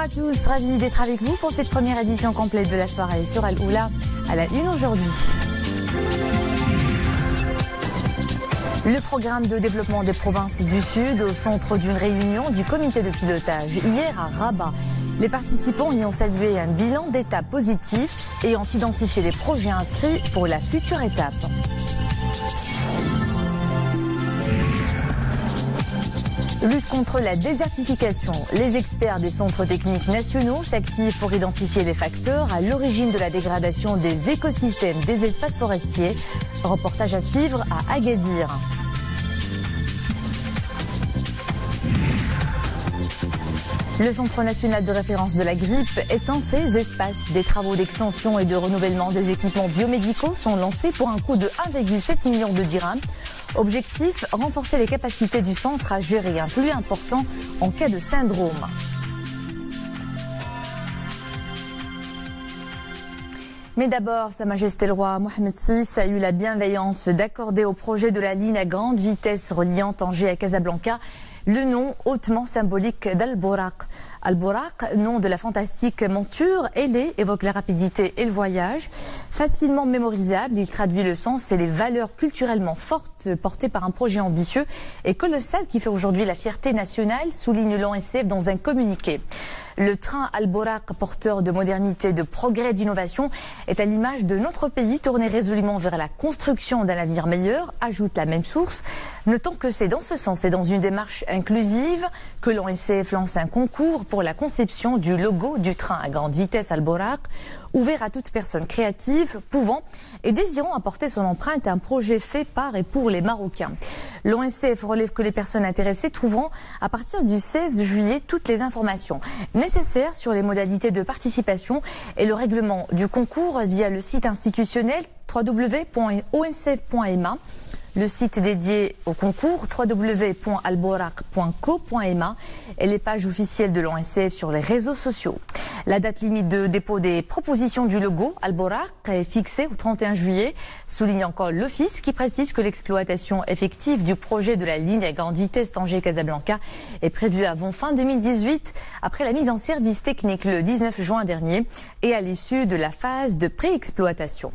à tous, ravi d'être avec vous pour cette première édition complète de la soirée sur Al-Oula à la une aujourd'hui. Le programme de développement des provinces du Sud au centre d'une réunion du comité de pilotage hier à Rabat. Les participants y ont salué un bilan d'état positif et ont identifié les projets inscrits pour la future étape. Lutte contre la désertification. Les experts des centres techniques nationaux s'activent pour identifier les facteurs à l'origine de la dégradation des écosystèmes des espaces forestiers. Reportage à suivre à Agadir. Le Centre national de référence de la grippe étend ses espaces. Des travaux d'extension et de renouvellement des équipements biomédicaux sont lancés pour un coût de 1,7 million de dirhams. Objectif, renforcer les capacités du centre à gérer un flux important en cas de syndrome. Mais d'abord, Sa Majesté le Roi Mohamed VI a eu la bienveillance d'accorder au projet de la ligne à grande vitesse reliant Tanger à Casablanca le nom hautement symbolique d'Al-Bouraq. Al-Bouraq, nom de la fantastique monture ailée, évoque la rapidité et le voyage. Facilement mémorisable, il traduit le sens et les valeurs culturellement fortes portées par un projet ambitieux et colossal qui fait aujourd'hui la fierté nationale, souligne l'ONCF dans un communiqué. Le train Al-Bouraq, porteur de modernité, de progrès, d'innovation, est à l'image de notre pays tourné résolument vers la construction d'un avenir meilleur, ajoute la même source. Notons que c'est dans ce sens et dans une démarche inclusive que l'ONCF lance un concours pour la conception du logo du train à grande vitesse Al-Bouraq, ouvert à toute personne créative, pouvant et désirant apporter son empreinte à un projet fait par et pour les Marocains. L'ONCF relève que les personnes intéressées trouveront à partir du 16 juillet toutes les informations nécessaires sur les modalités de participation et le règlement du concours via le site institutionnel www.oncf.ma. Le site dédié au concours www.alboraq.co.ma et les pages officielles de l'ONCF sur les réseaux sociaux. La date limite de dépôt des propositions du logo Al-Bouraq est fixée au 31 juillet, souligne encore l'Office qui précise que l'exploitation effective du projet de la ligne à grande vitesse Tanger-Casablanca est prévue avant fin 2018, après la mise en service technique le 19 juin dernier et à l'issue de la phase de préexploitation.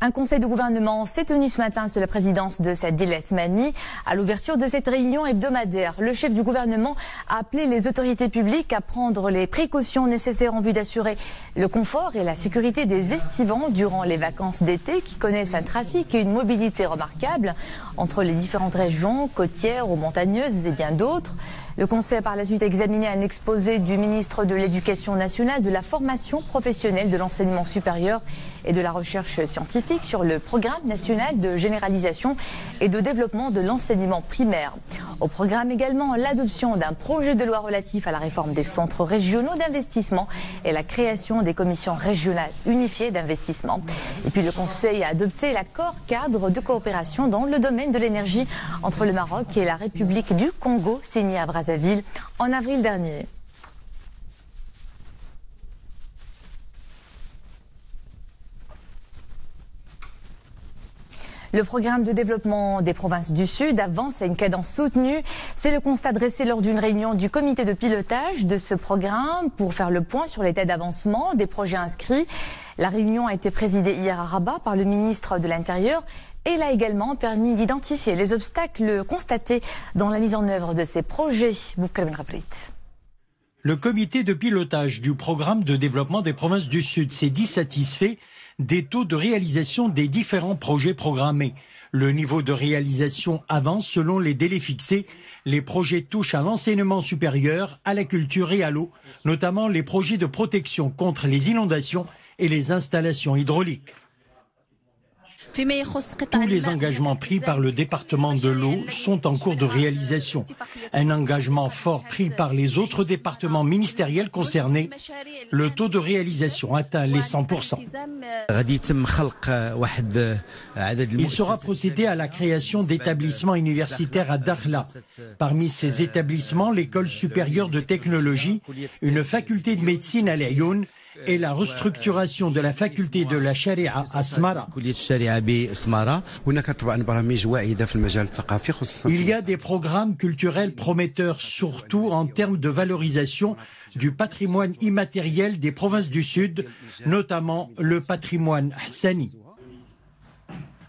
Un conseil de gouvernement s'est tenu ce matin sous la présidence de Sadil Atmani. À l'ouverture de cette réunion hebdomadaire, le chef du gouvernement a appelé les autorités publiques à prendre les précautions nécessaires en vue d'assurer le confort et la sécurité des estivants durant les vacances d'été qui connaissent un trafic et une mobilité remarquables entre les différentes régions côtières ou montagneuses et bien d'autres. Le Conseil a par la suite examiné un exposé du ministre de l'Éducation nationale, de la formation professionnelle, de l'enseignement supérieur et de la recherche scientifique sur le programme national de généralisation et de développement de l'enseignement primaire. Au programme également l'adoption d'un projet de loi relatif à la réforme des centres régionaux d'investissement et la création des commissions régionales unifiées d'investissement. Et puis le Conseil a adopté l'accord cadre de coopération dans le domaine de l'énergie entre le Maroc et la République du Congo, signé à Brazzaville en avril dernier. Le programme de développement des provinces du Sud avance à une cadence soutenue. C'est le constat dressé lors d'une réunion du comité de pilotage de ce programme pour faire le point sur l'état d'avancement des projets inscrits. La réunion a été présidée hier à Rabat par le ministre de l'Intérieur et l'a également permis d'identifier les obstacles constatés dans la mise en œuvre de ces projets. Le comité de pilotage du programme de développement des provinces du Sud s'est dit satisfait des taux de réalisation des différents projets programmés. Le niveau de réalisation avance selon les délais fixés. Les projets touchent à l'enseignement supérieur, à la culture et à l'eau, notamment les projets de protection contre les inondations et les installations hydrauliques. Tous les engagements pris par le département de l'eau sont en cours de réalisation. Un engagement fort pris par les autres départements ministériels concernés. Le taux de réalisation atteint les 100%. Il sera procédé à la création d'établissements universitaires à Dakhla. Parmi ces établissements, l'école supérieure de technologie, une faculté de médecine à Laayoune et la restructuration de la faculté de la Sharia à Smara. Il y a des programmes culturels prometteurs, surtout en termes de valorisation du patrimoine immatériel des provinces du Sud, notamment le patrimoine Hassani.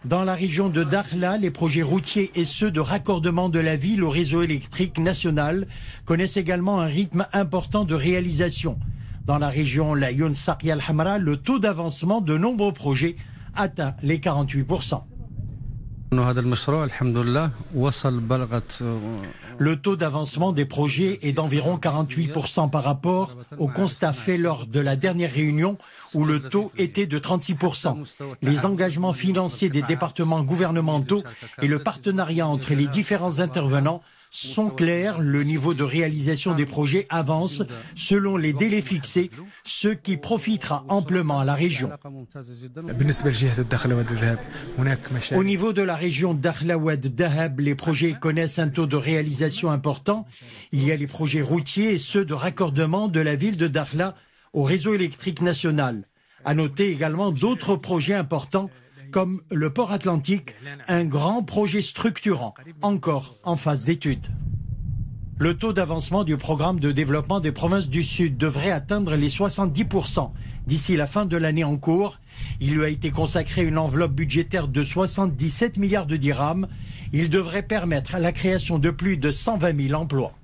Dans la région de Dakhla, les projets routiers et ceux de raccordement de la ville au réseau électrique national connaissent également un rythme important de réalisation. Dans la région Laayoune Saqiya al-Hamra, le taux d'avancement de nombreux projets atteint les 48%. Le taux d'avancement des projets est d'environ 48% par rapport au constat fait lors de la dernière réunion où le taux était de 36%. Les engagements financiers des départements gouvernementaux et le partenariat entre les différents intervenants sont clairs, le niveau de réalisation des projets avance selon les délais fixés, ce qui profitera amplement à la région. Au niveau de la région Dakhla Oued Dahab, les projets connaissent un taux de réalisation important. Il y a les projets routiers et ceux de raccordement de la ville de Dakhla au réseau électrique national. À noter également d'autres projets importants comme le port atlantique, un grand projet structurant, encore en phase d'étude. Le taux d'avancement du programme de développement des provinces du Sud devrait atteindre les 70% d'ici la fin de l'année en cours. Il lui a été consacré une enveloppe budgétaire de 77 milliards de dirhams. Il devrait permettre la création de plus de 120 000 emplois.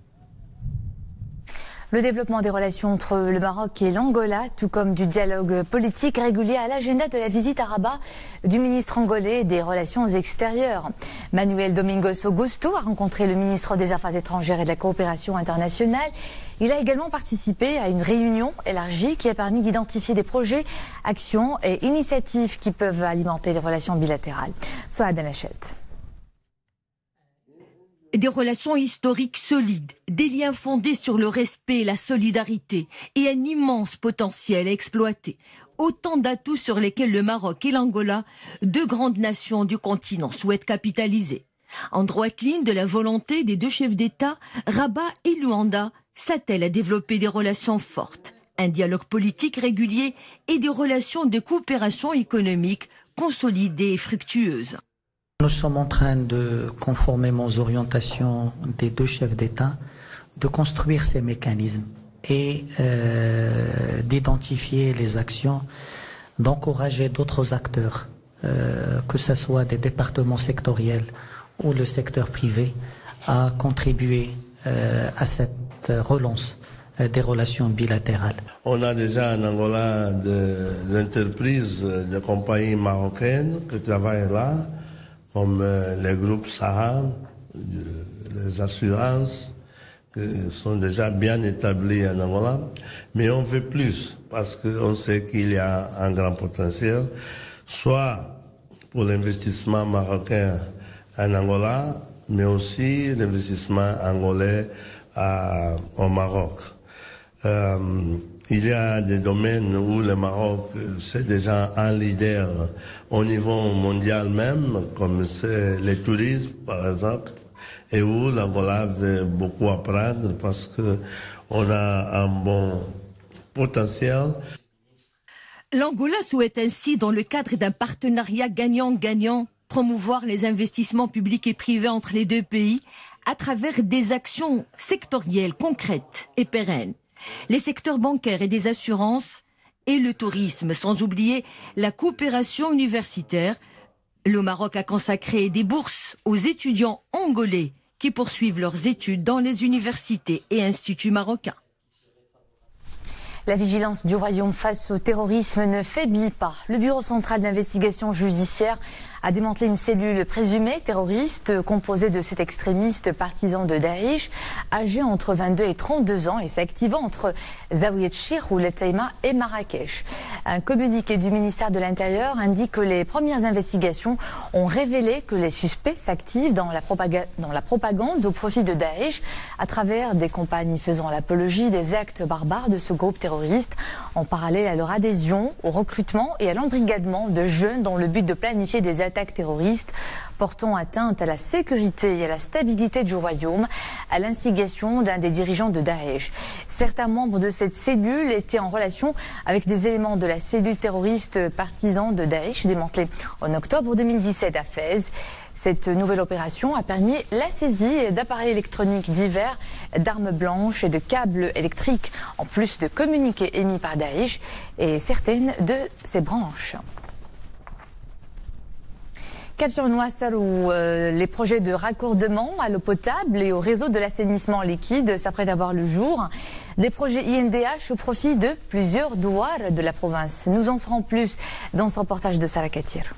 Le développement des relations entre le Maroc et l'Angola, tout comme du dialogue politique régulier à l'agenda de la visite à Rabat du ministre angolais des Relations extérieures. Manuel Domingos Augusto a rencontré le ministre des Affaires étrangères et de la coopération internationale. Il a également participé à une réunion élargie qui a permis d'identifier des projets, actions et initiatives qui peuvent alimenter les relations bilatérales. Soad Anachet. Des relations historiques solides, des liens fondés sur le respect et la solidarité et un immense potentiel à exploiter. Autant d'atouts sur lesquels le Maroc et l'Angola, deux grandes nations du continent, souhaitent capitaliser. En droite ligne de la volonté des deux chefs d'État, Rabat et Luanda s'attellent à développer des relations fortes, un dialogue politique régulier et des relations de coopération économique consolidées et fructueuses. Nous sommes en train de, conformément aux orientations des deux chefs d'État, de construire ces mécanismes et d'identifier les actions, d'encourager d'autres acteurs, que ce soit des départements sectoriels ou le secteur privé, à contribuer à cette relance des relations bilatérales. On a déjà en Angola des entreprises, des compagnies marocaines qui travaillent là, comme les groupes Sahara, les assurances, qui sont déjà bien établis en Angola. Mais on veut plus, parce qu'on sait qu'il y a un grand potentiel, soit pour l'investissement marocain en Angola, mais aussi l'investissement angolais au Maroc. Il y a des domaines où le Maroc, c'est déjà un leader au niveau mondial même, comme c'est le tourisme, par exemple, et où l'Angola veut beaucoup apprendre parce que on a un bon potentiel. L'Angola souhaite ainsi, dans le cadre d'un partenariat gagnant-gagnant, promouvoir les investissements publics et privés entre les deux pays à travers des actions sectorielles concrètes et pérennes. Les secteurs bancaires et des assurances et le tourisme, sans oublier la coopération universitaire. Le Maroc a consacré des bourses aux étudiants angolais qui poursuivent leurs études dans les universités et instituts marocains. La vigilance du Royaume face au terrorisme ne faiblit pas. Le Bureau central d'investigation judiciaire a démantelé une cellule présumée terroriste composée de 7 extrémistes partisans de Daesh, âgés entre 22 et 32 ans et s'activant entre Zaouiat Chir ou Letaïma et Marrakech. Un communiqué du ministère de l'Intérieur indique que les premières investigations ont révélé que les suspects s'activent dans la propagande au profit de Daesh à travers des compagnies faisant l'apologie des actes barbares de ce groupe terroriste, en parallèle à leur adhésion au recrutement et à l'embrigadement de jeunes dans le but de planifier des attaques attaques terroristes portant atteinte à la sécurité et à la stabilité du royaume à l'instigation d'un des dirigeants de Daesh. Certains membres de cette cellule étaient en relation avec des éléments de la cellule terroriste partisan de Daesh démantelée en octobre 2017 à Fès. Cette nouvelle opération a permis la saisie d'appareils électroniques divers, d'armes blanches et de câbles électriques, en plus de communiqués émis par Daesh et certaines de ses branches. Cap sur Noissal où les projets de raccordement à l'eau potable et au réseau de l'assainissement liquide s'apprêtent à voir le jour. Des projets INDH au profit de plusieurs douars de la province. Nous en saurons plus dans ce reportage de Sarah Katir.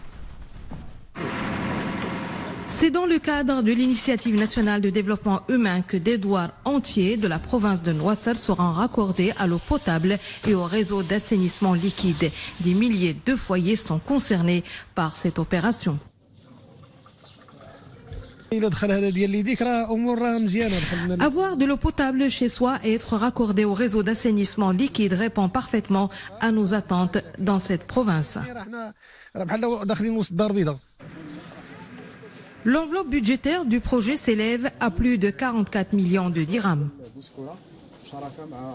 C'est dans le cadre de l'initiative nationale de développement humain que des douars entiers de la province de Noissal seront raccordés à l'eau potable et au réseau d'assainissement liquide. Des milliers de foyers sont concernés par cette opération. Avoir de l'eau potable chez soi et être raccordé au réseau d'assainissement liquide répond parfaitement à nos attentes dans cette province. L'enveloppe budgétaire du projet s'élève à plus de 44 millions de dirhams.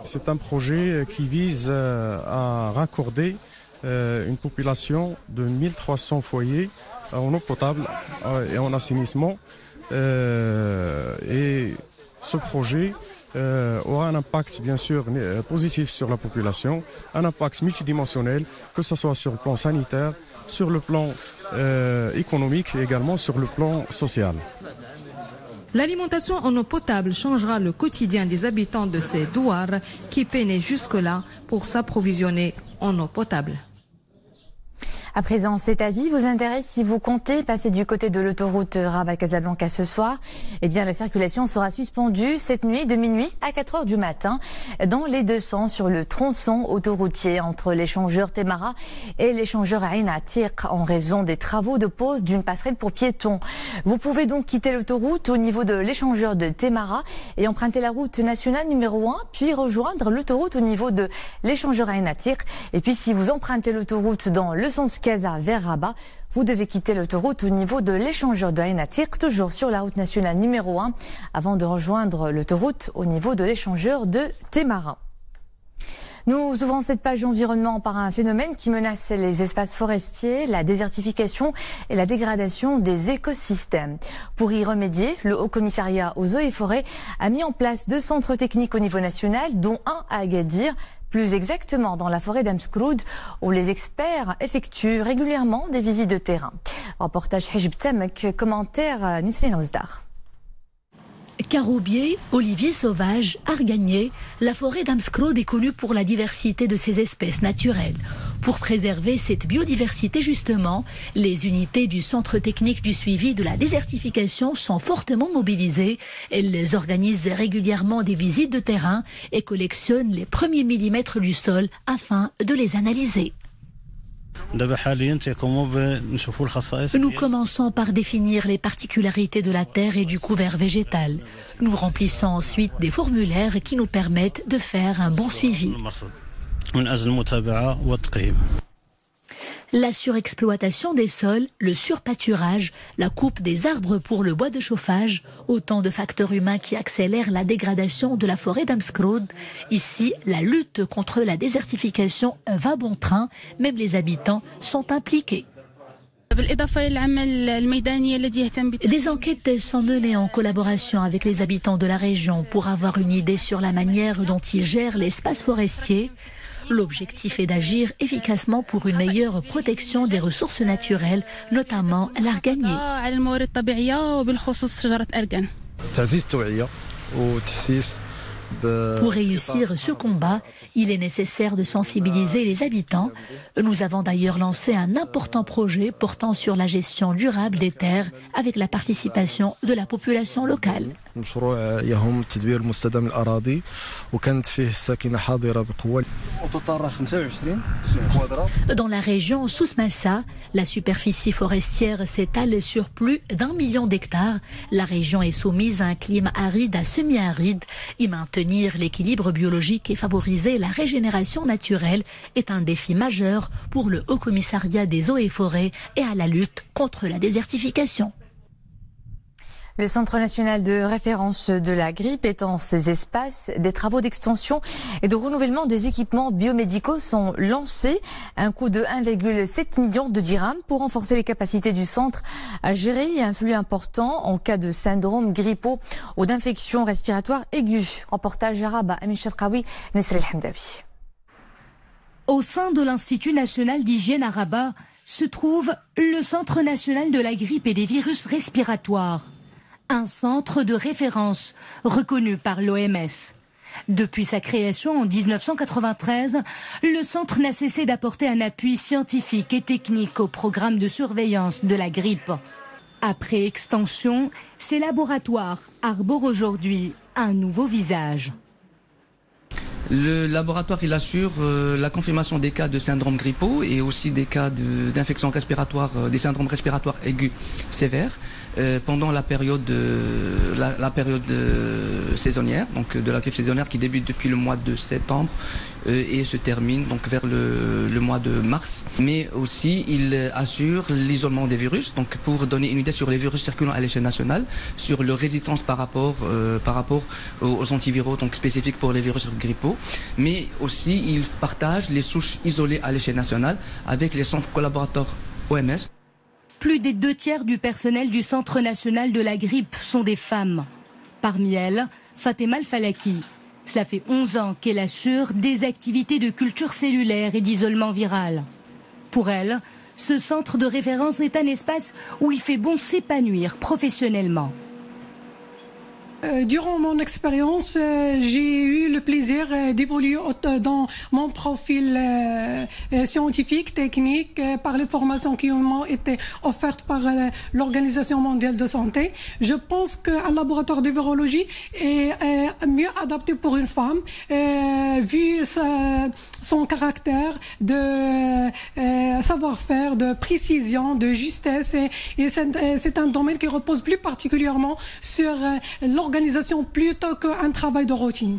C'est un projet qui vise à raccorder une population de 1300 foyers en eau potable et en assainissement. Et ce projet aura un impact bien sûr positif sur la population, un impact multidimensionnel, que ce soit sur le plan sanitaire, sur le plan économique et également sur le plan social. L'alimentation en eau potable changera le quotidien des habitants de ces douars qui peinaient jusque-là pour s'approvisionner en eau potable. À présent, cet avis vous intéresse si vous comptez passer du côté de l'autoroute Rabat-Casablanca ce soir. Eh bien, la circulation sera suspendue cette nuit de minuit à 4 heures du matin dans les deux sens sur le tronçon autoroutier entre l'échangeur Temara et l'échangeur Ain Atiq en raison des travaux de pose d'une passerelle pour piétons. Vous pouvez donc quitter l'autoroute au niveau de l'échangeur de Temara et emprunter la route nationale numéro 1, puis rejoindre l'autoroute au niveau de l'échangeur Ain Atiq. Et puis, si vous empruntez l'autoroute dans le sens Casa vers Rabat, vous devez quitter l'autoroute au niveau de l'échangeur de Ain Atiq, toujours sur la route nationale numéro 1, avant de rejoindre l'autoroute au niveau de l'échangeur de Temara. Nous ouvrons cette page environnement par un phénomène qui menace les espaces forestiers, la désertification et la dégradation des écosystèmes. Pour y remédier, le Haut Commissariat aux eaux et forêts a mis en place 2 centres techniques au niveau national, dont un à Agadir, plus exactement dans la forêt d'Amskroud, où les experts effectuent régulièrement des visites de terrain. Reportage Hijb Tamek, commentaire Nisrine Ozdar. Caroubier, olivier sauvage, arganier, la forêt d'Amskroud est connue pour la diversité de ses espèces naturelles. Pour préserver cette biodiversité justement, les unités du Centre technique du suivi de la désertification sont fortement mobilisées. Elles organisent régulièrement des visites de terrain et collectionnent les premiers millimètres du sol afin de les analyser. Nous commençons par définir les particularités de la terre et du couvert végétal. Nous remplissons ensuite des formulaires qui nous permettent de faire un bon suivi. La surexploitation des sols, le surpâturage, la coupe des arbres pour le bois de chauffage, autant de facteurs humains qui accélèrent la dégradation de la forêt d'Amskroud. Ici, la lutte contre la désertification va bon train, même les habitants sont impliqués. Des enquêtes sont menées en collaboration avec les habitants de la région pour avoir une idée sur la manière dont ils gèrent l'espace forestier. L'objectif est d'agir efficacement pour une meilleure protection des ressources naturelles, notamment l'arganier. Pour réussir ce combat, il est nécessaire de sensibiliser les habitants. Nous avons d'ailleurs lancé un important projet portant sur la gestion durable des terres avec la participation de la population locale. مشروع يهم التدبير المستدام للأراضي وكانت فيه الساكنة حاضرة بقوة. Dans la région Souss-Massa, la superficie forestière s'étale sur plus d'1 million d'hectares. La région est soumise à un climat aride à semi-aride. Y maintenir l'équilibre biologique et favoriser la régénération naturelle est un défi majeur pour le Haut Commissariat des eaux et forêts et à la lutte contre la désertification. Le Centre national de référence de la grippe étend ses espaces. Des travaux d'extension et de renouvellement des équipements biomédicaux sont lancés. Un coût de 1,7 million de dirhams pour renforcer les capacités du centre à gérer un flux important en cas de syndrome grippaux ou d'infection respiratoire aiguë. Reportage arabe à Amin Sharqawi, Nesri El-Hamdawi. Au sein de l'Institut national d'hygiène à Rabat se trouve le Centre national de la grippe et des virus respiratoires. Un centre de référence reconnu par l'OMS. Depuis sa création en 1993, le centre n'a cessé d'apporter un appui scientifique et technique au programme de surveillance de la grippe. Après extension, ces laboratoires arborent aujourd'hui un nouveau visage. Le laboratoire il assure la confirmation des cas de syndrome grippaux et aussi des cas d'infection respiratoire, des syndromes respiratoires aigus sévères pendant la période saisonnière, donc de la grippe saisonnière qui débute depuis le mois de septembre et se termine donc vers le mois de mars. Mais aussi il assure l'isolement des virus, donc pour donner une idée sur les virus circulant à l'échelle nationale, sur leur résistance par rapport aux antiviraux donc spécifiques pour les virus grippaux. Mais aussi il partage les souches isolées à l'échelle nationale avec les centres collaborateurs OMS. Plus des 2/3 du personnel du Centre national de la grippe sont des femmes. Parmi elles, Fatima Al-Falaki. Cela fait 11 ans qu'elle assure des activités de culture cellulaire et d'isolement viral. Pour elle, ce centre de référence est un espace où il fait bon s'épanouir professionnellement. Durant mon expérience, j'ai eu le plaisir d'évoluer dans mon profil scientifique, technique, par les formations qui m'ont été offertes par l'Organisation mondiale de santé. Je pense qu'un laboratoire de virologie est mieux adapté pour une femme, vu son caractère de savoir-faire, de précision, de justesse. Et c'est un domaine qui repose plus particulièrement sur l'organisation plutôt qu'un travail de routine.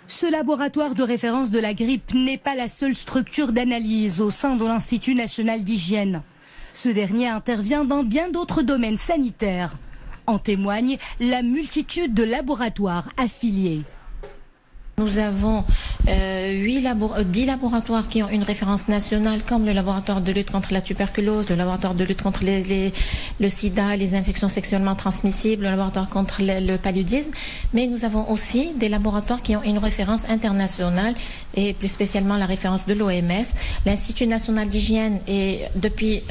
Ce laboratoire de référence de la grippe n'est pas la seule structure d'analyse au sein de l'Institut national d'hygiène. Ce dernier intervient dans bien d'autres domaines sanitaires. En témoigne la multitude de laboratoires affiliés. Nous avons 10 laboratoires qui ont une référence nationale, comme le laboratoire de lutte contre la tuberculose, le laboratoire de lutte contre le sida, les infections sexuellement transmissibles, le laboratoire contre le paludisme. Mais nous avons aussi des laboratoires qui ont une référence internationale et plus spécialement la référence de l'OMS. L'Institut national d'hygiène est depuis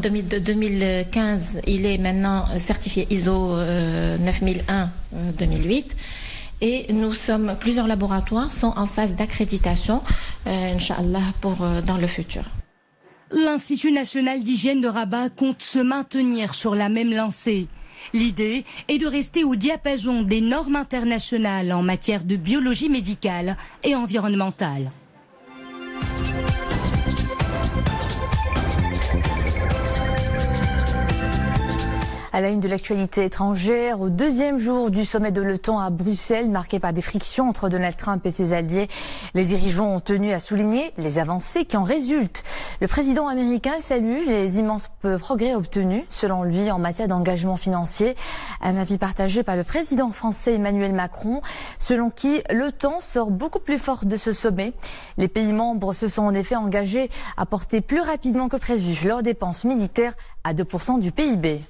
2015, il est maintenant certifié ISO 9001-2008. Et plusieurs laboratoires sont en phase d'accréditation, Inch'Allah, dans le futur. L'Institut national d'hygiène de Rabat compte se maintenir sur la même lancée. L'idée est de rester au diapason des normes internationales en matière de biologie médicale et environnementale. À la une de l'actualité étrangère, au deuxième jour du sommet de l'OTAN à Bruxelles, marqué par des frictions entre Donald Trump et ses alliés, les dirigeants ont tenu à souligner les avancées qui en résultent. Le président américain salue les immenses progrès obtenus, selon lui, en matière d'engagement financier. Un avis partagé par le président français Emmanuel Macron, selon qui l'OTAN sort beaucoup plus fort de ce sommet. Les pays membres se sont en effet engagés à porter plus rapidement que prévu leurs dépenses militaires à 2% du PIB.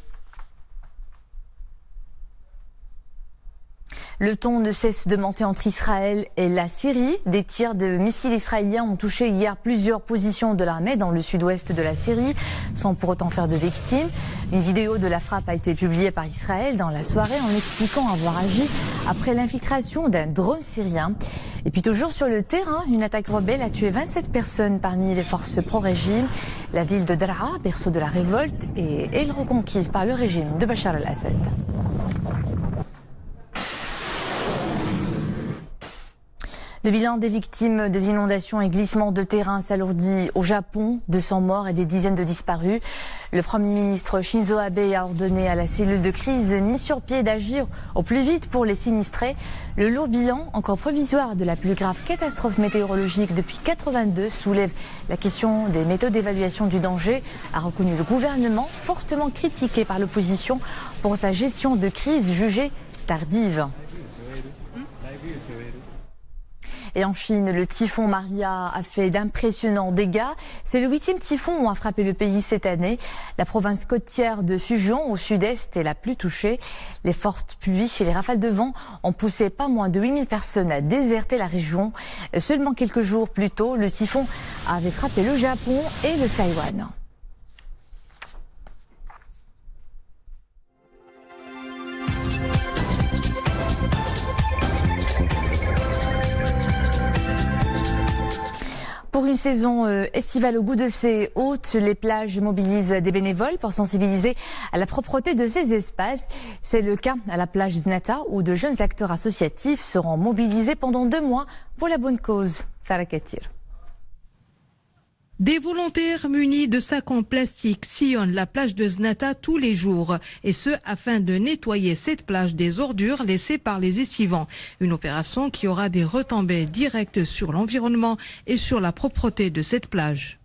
Le ton ne cesse de monter entre Israël et la Syrie. Des tirs de missiles israéliens ont touché hier plusieurs positions de l'armée dans le sud-ouest de la Syrie, sans pour autant faire de victimes. Une vidéo de la frappe a été publiée par Israël dans la soirée en expliquant avoir agi après l'infiltration d'un drone syrien. Et puis toujours sur le terrain, une attaque rebelle a tué 27 personnes parmi les forces pro-régime. La ville de Daraa, berceau de la révolte, est reconquise par le régime de Bachar el-Assad. Le bilan des victimes des inondations et glissements de terrain s'alourdit au Japon, 200 morts et des dizaines de disparus. Le Premier ministre Shinzo Abe a ordonné à la cellule de crise mise sur pied d'agir au plus vite pour les sinistrés. Le lourd bilan, encore provisoire, de la plus grave catastrophe météorologique depuis 82 soulève la question des méthodes d'évaluation du danger, a reconnu le gouvernement, fortement critiqué par l'opposition pour sa gestion de crise jugée tardive. Et en Chine, le typhon Maria a fait d'impressionnants dégâts. C'est le 8e typhon à frapper le pays cette année. La province côtière de Fujian, au sud-est, est la plus touchée. Les fortes pluies et les rafales de vent ont poussé pas moins de 8000 personnes à déserter la région. Seulement quelques jours plus tôt, le typhon avait frappé le Japon et le Taïwan. Pour une saison estivale au goût de ses hôtes, les plages mobilisent des bénévoles pour sensibiliser à la propreté de ces espaces. C'est le cas à la plage Znata où de jeunes acteurs associatifs seront mobilisés pendant 2 mois pour la bonne cause. Sarah Katir. Des volontaires munis de sacs en plastique sillonnent la plage de Znata tous les jours, et ce afin de nettoyer cette plage des ordures laissées par les estivants. Une opération qui aura des retombées directes sur l'environnement et sur la propreté de cette plage.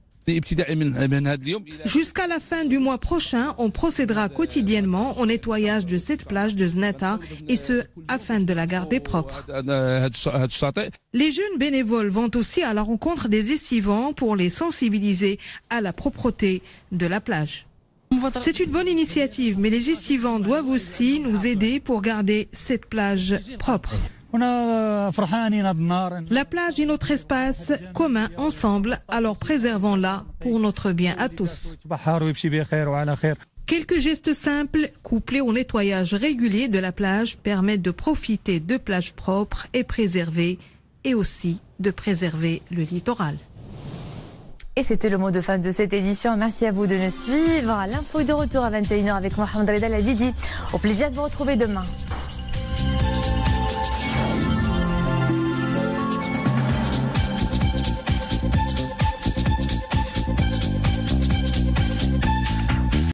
Jusqu'à la fin du mois prochain, on procédera quotidiennement au nettoyage de cette plage de Znata, et ce, afin de la garder propre. Les jeunes bénévoles vont aussi à la rencontre des estivants pour les sensibiliser à la propreté de la plage. C'est une bonne initiative, mais les estivants doivent aussi nous aider pour garder cette plage propre. La plage est notre espace commun ensemble, alors préservons-la pour notre bien à tous. Quelques gestes simples, couplés au nettoyage régulier de la plage, permettent de profiter de plages propres et préservées, et aussi de préserver le littoral. Et c'était le mot de fin de cette édition. Merci à vous de nous suivre. L'info est de retour à 21h avec Mohamed Reda Lavidi. Au plaisir de vous retrouver demain.